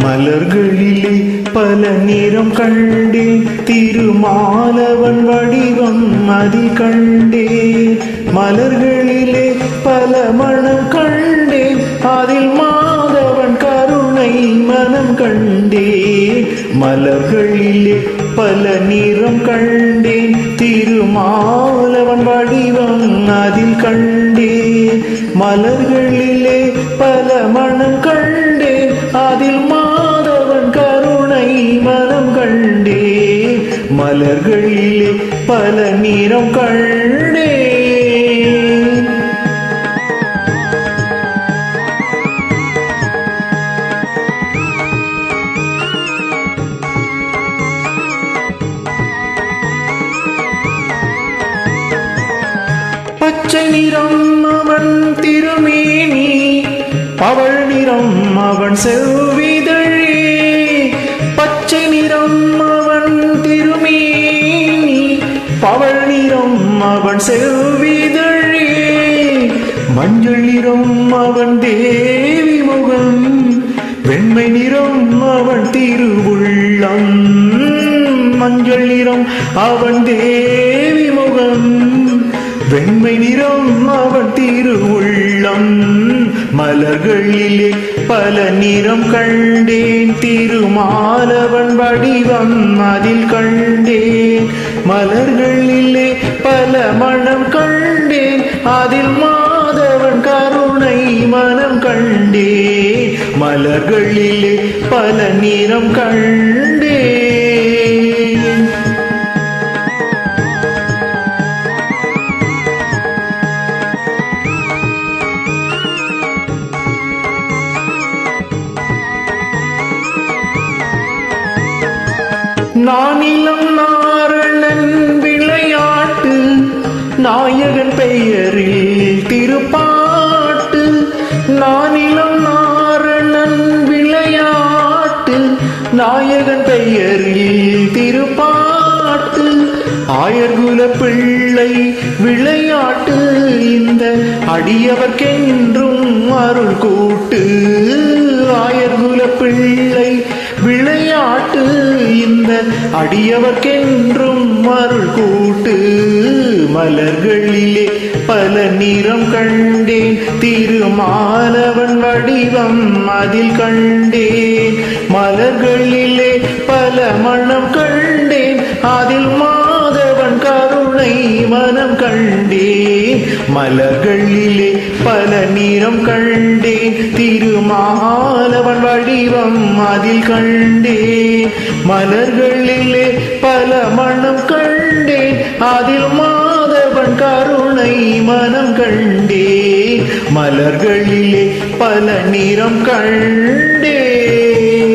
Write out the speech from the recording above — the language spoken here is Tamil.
மலர்களிலே பல நிறம் கண்டேன், திருமாலவன் வடிவம் அதில் கண்டேன். மலர்களிலே பல மனம் கண்டேன், அதில் மாதவன் கருணை மனம் கண்டேன். மலர்களிலே பல நிறம் கண்டேன், திருமாலவன் வடிவம் அதில் கண்டேன். மலர்களிலே பல மனம் கண்டேன், அதில் மாதவன் கருணை மனம் கண்டேன். மலர்களிலே பல நிறம் கண்டேன். பச்சை நிறம் அவன் திருமேனி, பவழ் நிறம் அவன் செவ்விதழே. பச்சை நிறம் அவன் திருமேனி, பவழ் நிறம் அவன் செவ்விதழே. மஞ்சள் நிறம் அவன் தேவி முகம், வெண்மை நிறம் அவன் திருவுள்ளம். மஞ்சள் நிறம் அவன் தேவி முகம், வெண்மை நிறம் அவன் திருவுள்ளம். மலர்களிலே பல நிறம் கண்டேன், திருமாலவன் வடிவம் அதில் கண்டேன். மலர்களிலே பல மனம் கண்டேன், அதில் மாதவன் கருணை மனம் கண்டேன். மலர்களிலே பல நிறம் கண்டேன். நானிலம் நாரணன் விளையாட்டு, நாயகன் பெயரில் திருப்பாட்டு. நானிலம் நாரணன் விளையாட்டு, நாயகன் பெயரில் திருப்பாட்டு. ஆயர்குல பிள்ளை விளையாட்டு, இந்த அடியவர்க்கென்றும் அருள் கூட்டு. ஆயர்குல பிள்ளை விளையாட்டு, இந்த அடியவர்க்கென்றும் அருள் கூட்டு. மலர்களிலே பல நிறம் கண்டேன், திருமாலவன் வடிவம் அதில் கண்டேன். மலர்களிலே பல மனம் கண்டேன், அதில் மாதவன் கருணை மனம் கண்டேன். மலர்களிலே பல நிறம் கண்டேன், திருமாலவன் வடிவம் அதில் கண்டேன். மலர்களிலே பல மனம் கண்டேன், அதில் மாதவன் கருணை மனம் கண்டேன். மலர்களிலே பல நிறம் கண்டேன்.